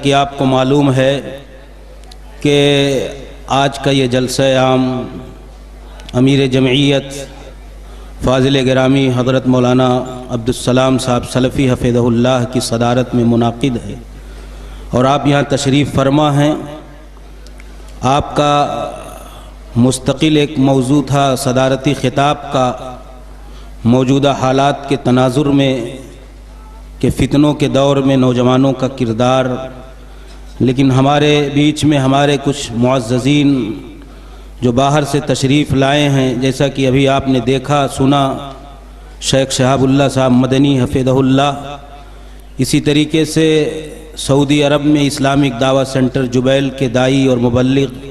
کہ آپ کو معلوم ہے کہ آج کا یہ جلسہ عام امیر جمعیت فاضل گرامی حضرت مولانا عبدالسلام صاحب سلفی حفظہ اللہ کی صدارت میں منعقد ہے اور آپ یہاں تشریف فرما ہیں۔ آپ کا مستقل ایک موضوع تھا صدارتی خطاب کا، موجودہ حالات کے تناظر میں کہ فتنوں کے دور میں نوجوانوں کا کردار، لیکن ہمارے بیچ میں ہمارے کچھ معززین جو باہر سے تشریف لائے ہیں، جیسا کہ ابھی آپ نے دیکھا سنا شیخ شہاب اللہ صاحب مدنی حفظہ اللہ، اسی طریقے سے سعودی عرب میں اسلامک دعویٰ سینٹر جبیل کے داعی اور مبلغ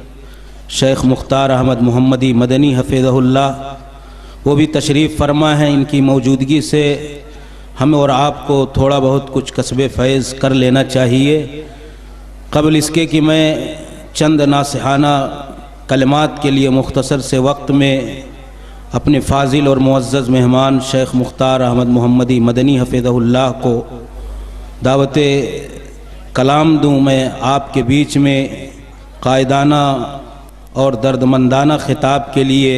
شیخ مختار احمد محمدی مدنی حفظہ اللہ، وہ بھی تشریف فرما ہیں۔ ان کی موجودگی سے ہمیں اور آپ کو تھوڑا بہت کچھ کسب فیض کر لینا چاہیے۔ قبل اس کے کہ میں چند ناصحانہ کلمات کے لیے مختصر سے وقت میں اپنے فاضل اور معزز مہمان شیخ مختار احمد محمدی مدنی حفظہ اللہ کو دعوت کلام دوں، میں آپ کے بیچ میں قائدانہ اور دردمندانہ خطاب کے لیے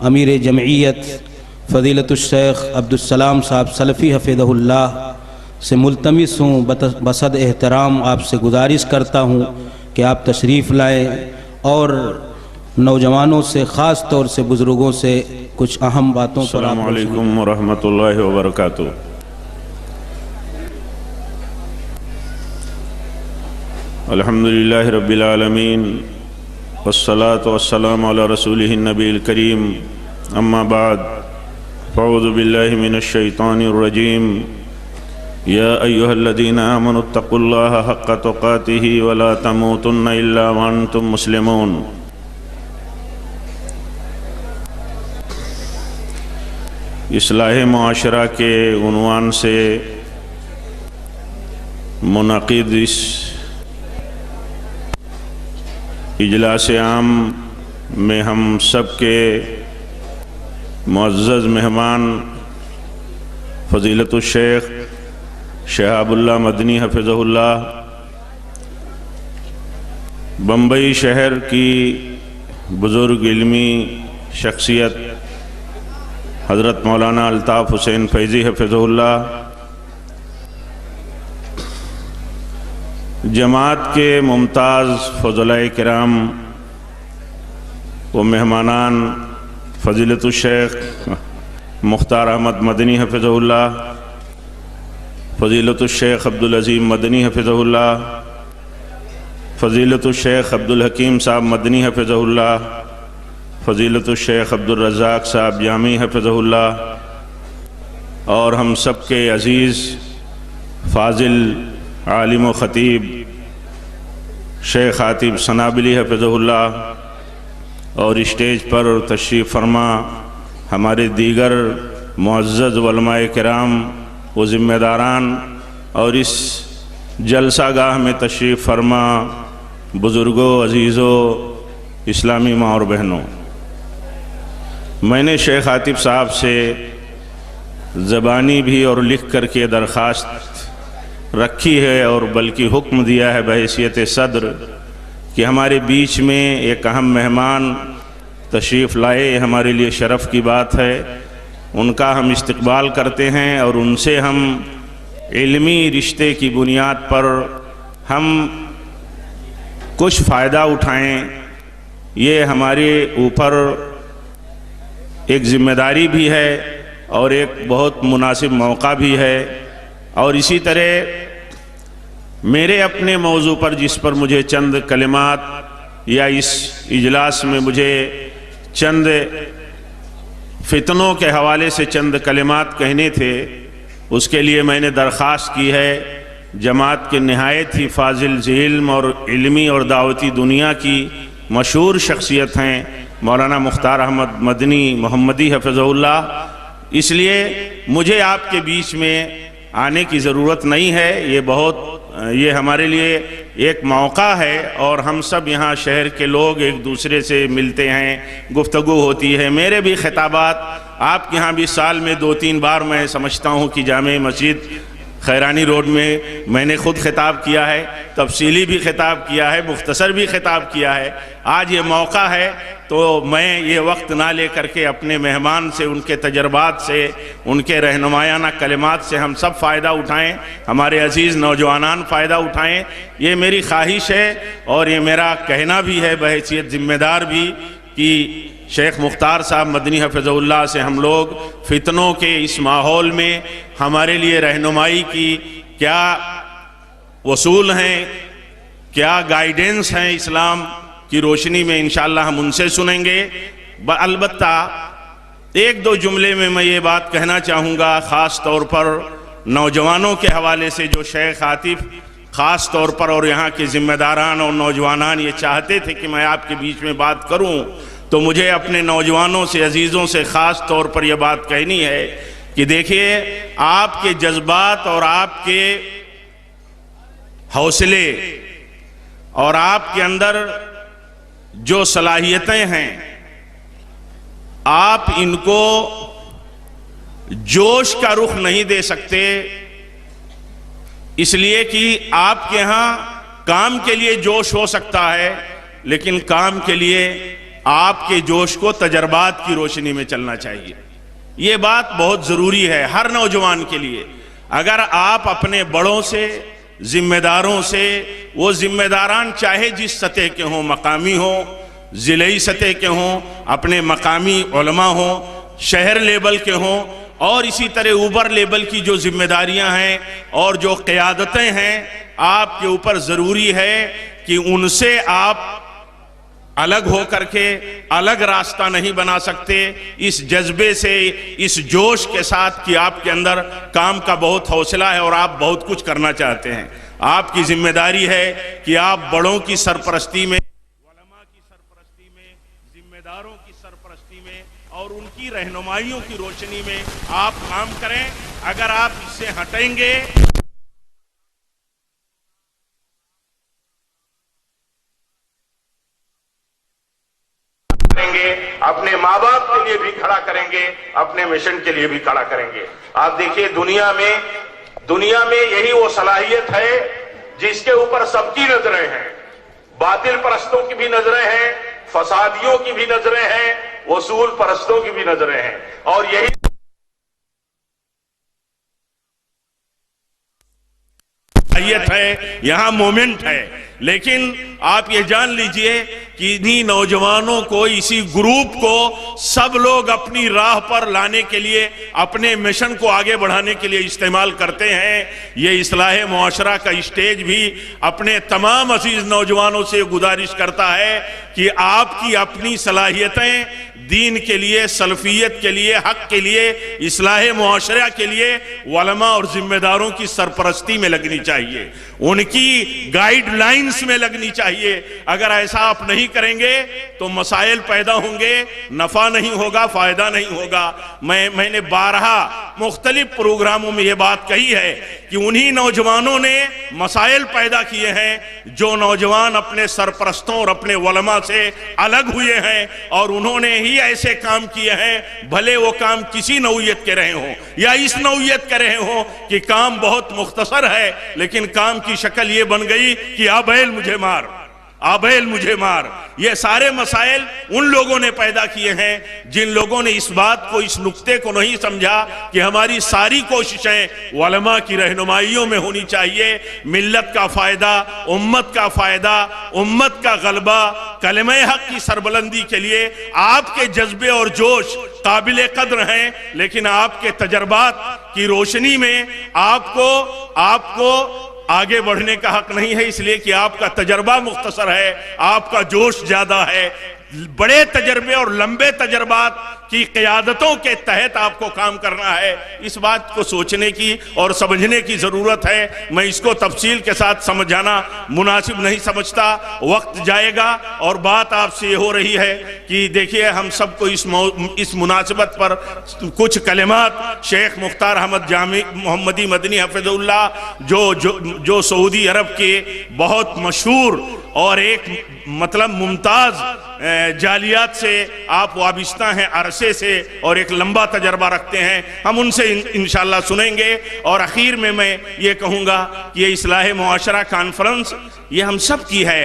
امیر جمعیت فضیلت الشیخ عبدالسلام صاحب سلفی حفظہ اللہ سے ملتمس ہوں، بصد احترام آپ سے گزارش کرتا ہوں کہ آپ تشریف لائیں اور نوجوانوں سے، خاص طور سے بزرگوں سے کچھ اہم باتوں پر۔ السلام علیکم ورحمۃ اللہ وبرکاتہ۔ الحمدللہ رب العالمین والصلاة والسلام علی رسولہ النبی الکریم، اما بعد فاعوذ باللہ من الشیطان الرجیم۔ یا ایہا الذین آمنوا اتقوا اللہ حق تقاتہ ولا تموتن الا وانتم مسلمون۔ اصلاح معاشرہ کے عنوان سے منعقد اس اجلاس عام میں ہم سب کے معزز مہمان فضیلت الشیخ شہاب اللہ مدنی حفظہ اللہ، بمبئی شہر کی بزرگ علمی شخصیت حضرت مولانا الطاف حسین فیضی حفظہ اللہ، جماعت کے ممتاز فضلاء کرام و مہمانان فضیلت الشیخ مختار احمد مدنی حفظہ اللہ، فضیلت الشیخ عبدالعظیم مدنی حفظہ اللہ، فضیلت الشیخ عبدالحکیم صاحب مدنی حفظہ اللہ، فضیلت الشیخ عبدالرزاق صاحب جامی حفظہ اللہ، اور ہم سب کے عزیز فاضل عالم و خطیب شیخ عاطف سنابلی حفظہ اللہ، اور اسٹیج پر تشریف فرما ہمارے دیگر معزز علماء کرام و ذمہ داران، اور اس جلسہ گاہ میں تشریف فرما بزرگوں، عزیزوں، اسلامی ماں اور بہنوں، میں نے شیخ عاطف صاحب سے زبانی بھی اور لکھ کر کے درخواست رکھی ہے اور بلکہ حکم دیا ہے بحیثیت صدر کہ ہمارے بیچ میں ایک اہم مہمان تشریف لائے، ہمارے لیے شرف کی بات ہے، ان کا ہم استقبال کرتے ہیں اور ان سے ہم علمی رشتے کی بنیاد پر ہم کچھ فائدہ اٹھائیں، یہ ہمارے اوپر ایک ذمہ داری بھی ہے اور ایک بہت مناسب موقع بھی ہے۔ اور اسی طرح میرے اپنے موضوع پر جس پر مجھے چند کلمات یا اس اجلاس میں مجھے چند فتنوں کے حوالے سے چند کلمات کہنے تھے، اس کے لیے میں نے درخواست کی ہے جماعت کے نہایت ہی فاضل علم اور علمی اور دعوتی دنیا کی مشہور شخصیت ہیں مولانا مختار احمد مدنی محمدی حفظہ اللہ، اس لیے مجھے آپ کے بیچ میں آنے کی ضرورت نہیں ہے، یہ ہمارے لیے ایک موقع ہے اور ہم سب یہاں شہر کے لوگ ایک دوسرے سے ملتے ہیں، گفتگو ہوتی ہے۔ میرے بھی خطابات آپ کے ہاں بھی سال میں 2-3 بار میں سمجھتا ہوں کہ جامع مسجد خیرانی روڈ میں میں نے خود خطاب کیا ہے، تفصیلی بھی خطاب کیا ہے، مختصر بھی خطاب کیا ہے۔ آج یہ موقع ہے تو میں یہ وقت نہ لے کر کے اپنے مہمان سے، ان کے تجربات سے، ان کے رہنمایانہ کلمات سے ہم سب فائدہ اٹھائیں، ہمارے عزیز نوجوانان فائدہ اٹھائیں، یہ میری خواہش ہے اور یہ میرا کہنا بھی ہے بحیثیت ذمہ دار بھی، کہ شیخ مختار صاحب مدنی حفظہ اللہ سے ہم لوگ فتنوں کے اس ماحول میں ہمارے لیے رہنمائی کی کیا اصول ہیں، کیا گائیڈنس ہیں اسلام کی روشنی میں، انشاءاللہ ہم ان سے سنیں گے۔ البتہ ایک دو جملے میں میں یہ بات کہنا چاہوں گا، خاص طور پر نوجوانوں کے حوالے سے، جو شیخ عاطف خاص طور پر اور یہاں کے ذمہ داران اور نوجوانان یہ چاہتے تھے کہ میں آپ کے بیچ میں بات کروں، تو مجھے اپنے نوجوانوں سے، عزیزوں سے خاص طور پر یہ بات کہنی ہے کہ دیکھیے، آپ کے جذبات اور آپ کے حوصلے اور آپ کے اندر جو صلاحیتیں ہیں، آپ ان کو جوش کا رخ نہیں دے سکتے، اس لیے کہ آپ کے ہاں کام کے لیے جوش ہو سکتا ہے، لیکن کام کے لیے آپ کے جوش کو تجربات کی روشنی میں چلنا چاہیے۔ یہ بات بہت ضروری ہے ہر نوجوان کے لیے۔ اگر آپ اپنے بڑوں سے، ذمہ داروں سے، وہ ذمہ داران چاہے جس سطح کے ہوں، مقامی ہوں، ضلعی سطح کے ہوں، اپنے مقامی علماء ہوں، شہر لیبل کے ہوں، اور اسی طرح اوپر لیبل کی جو ذمہ داریاں ہیں اور جو قیادتیں ہیں، آپ کے اوپر ضروری ہے کہ ان سے آپ الگ ہو کر کے الگ راستہ نہیں بنا سکتے، اس جذبے سے، اس جوش کے ساتھ کہ آپ کے اندر کام کا بہت حوصلہ ہے اور آپ بہت کچھ کرنا چاہتے ہیں۔ آپ کی ذمہ داری ہے کہ آپ بڑوں کی سرپرستی میں، علماء کی سرپرستی میں، ذمہ داروں کی سرپرستی میں اور ان کی رہنمائیوں کی روشنی میں آپ کام کریں۔ اگر آپ اس سے ہٹیں گے، اپنے ماں باپ کے لیے بھی کھڑا کریں گے، اپنے مشن کے لیے بھی کھڑا کریں گے۔ آپ دیکھیے، دنیا میں یہی وہ صلاحیت ہے جس کے اوپر سب کی نظریں ہیں، باطل پرستوں کی بھی نظریں ہیں، فسادیوں کی بھی نظریں ہیں، وصول پرستوں کی بھی نظریں ہیں، اور یہی صلاحیت ہے، یہاں مومنٹ ہے۔ لیکن آپ یہ جان لیجئے کہ انہی نوجوانوں کو، اسی گروپ کو سب لوگ اپنی راہ پر لانے کے لیے، اپنے مشن کو آگے بڑھانے کے لیے استعمال کرتے ہیں۔ یہ اصلاح معاشرہ کا اسٹیج بھی اپنے تمام عزیز نوجوانوں سے گزارش کرتا ہے کہ آپ کی اپنی صلاحیتیں دین کے لیے، سلفیت کے لیے، حق کے لیے، اصلاح معاشرہ کے لیے علماء اور ذمہ داروں کی سرپرستی میں لگنی چاہیے، ان کی گائیڈ لائنز میں لگنی چاہیے۔ اگر ایسا آپ نہیں کریں گے تو مسائل پیدا ہوں گے، نفع نہیں ہوگا، فائدہ نہیں ہوگا۔ میں نے بارہا مختلف پروگراموں میں یہ بات کہی ہے کہ انہی نوجوانوں نے مسائل پیدا کیے ہیں جو نوجوان اپنے سرپرستوں اور اپنے علماء سے الگ ہوئے ہیں، اور انہوں نے ہی ایسے کام کیے ہیں، بھلے وہ کام کسی نوعیت کے رہے ہوں یا اس نوعیت کے رہے ہوں کہ کام بہت مختصر ہے، لیکن کام کی شکل یہ بن گئی کہ آبیل مجھے مار، آبیل مجھے مار۔ یہ سارے مسائل ان لوگوں نے پیدا کیے ہیں جن لوگوں نے اس بات کو، اس نقطے کو نہیں سمجھا کہ ہماری ساری کوششیں علماء کی رہنمائیوں میں ہونی چاہیے۔ ملت کا فائدہ، امت کا فائدہ، امت کا غلبہ، کلمہ حق کی سربلندی کے لیے آپ کے جذبے اور جوش قابل قدر ہیں، لیکن آپ کے تجربات کی روشنی میں آپ کو آگے بڑھنے کا حق نہیں ہے، اس لیے کہ آپ کا تجربہ مختصر ہے، آپ کا جوش زیادہ ہے۔ بڑے تجربے اور لمبے تجربات کی قیادتوں کے تحت آپ کو کام کرنا ہے۔ اس بات کو سوچنے کی اور سمجھنے کی ضرورت ہے۔ میں اس کو تفصیل کے ساتھ سمجھانا مناسب نہیں سمجھتا، وقت جائے گا۔ اور بات آپ سے یہ ہو رہی ہے کہ دیکھیے، ہم سب کو اس مناسبت پر کچھ کلمات شیخ مختار احمد جامی محمدی مدنی حفظہ اللہ جو سعودی عرب کے بہت مشہور اور ایک ممتاز جالیات سے آپ وابستہ ہیں، عرصے عرصے سے اور ایک لمبا تجربہ رکھتے ہیں، ہم ان سے انشاءاللہ سنیں گے۔ اور اخیر میں یہ کہوں گا کہ یہ اصلاح معاشرہ کانفرنس یہ ہم سب کی ہے،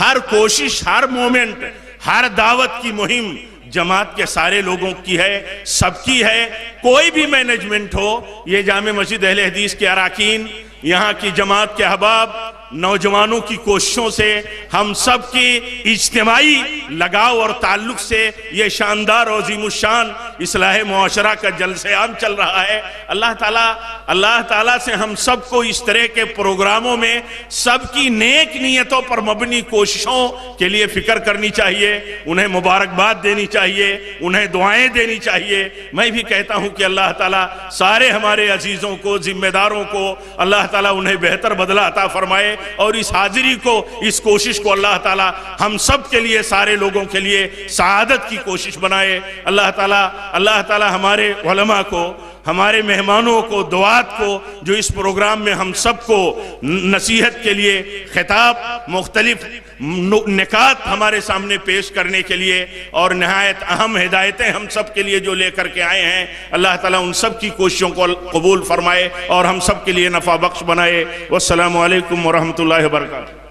ہر کوشش، ہر مومنٹ، ہر دعوت کی مہم جماعت کے سارے لوگوں کی ہے، سب کی ہے۔ کوئی بھی مینجمنٹ ہو، یہ جامع مسجد اہل حدیث کے اراکین، یہاں کی جماعت کے احباب، نوجوانوں کی کوششوں سے، ہم سب کی اجتماعی لگاؤ اور تعلق سے یہ شاندار اور عظیم الشان اصلاح معاشرہ کا جلسہ عام چل رہا ہے۔ اللہ تعالیٰ سے ہم سب کو اس طرح کے پروگراموں میں سب کی نیک نیتوں پر مبنی کوششوں کے لیے فکر کرنی چاہیے، انہیں مبارکباد دینی چاہیے، انہیں دعائیں دینی چاہیے۔ میں بھی کہتا ہوں کہ اللہ تعالیٰ سارے ہمارے عزیزوں کو، ذمہ داروں کو اللہ تعالیٰ انہیں بہتر بدلہ عطا فرمائے، اور اس حاضری کو، اس کوشش کو اللہ تعالیٰ ہم سب کے لیے، سارے لوگوں کے لیے سعادت کی کوشش بنائے۔ اللہ تعالیٰ ہمارے علماء کو، ہمارے مہمانوں کو، دعات کو، جو اس پروگرام میں ہم سب کو نصیحت کے لیے خطاب، مختلف نکات ہمارے سامنے پیش کرنے کے لیے اور نہایت اہم ہدایتیں ہم سب کے لیے جو لے کر کے آئے ہیں، اللہ تعالیٰ ان سب کی کوششوں کو قبول فرمائے اور ہم سب کے لیے نفع بخش بنائے۔ والسلام علیکم ورحمۃ اللہ وبرکاتہ۔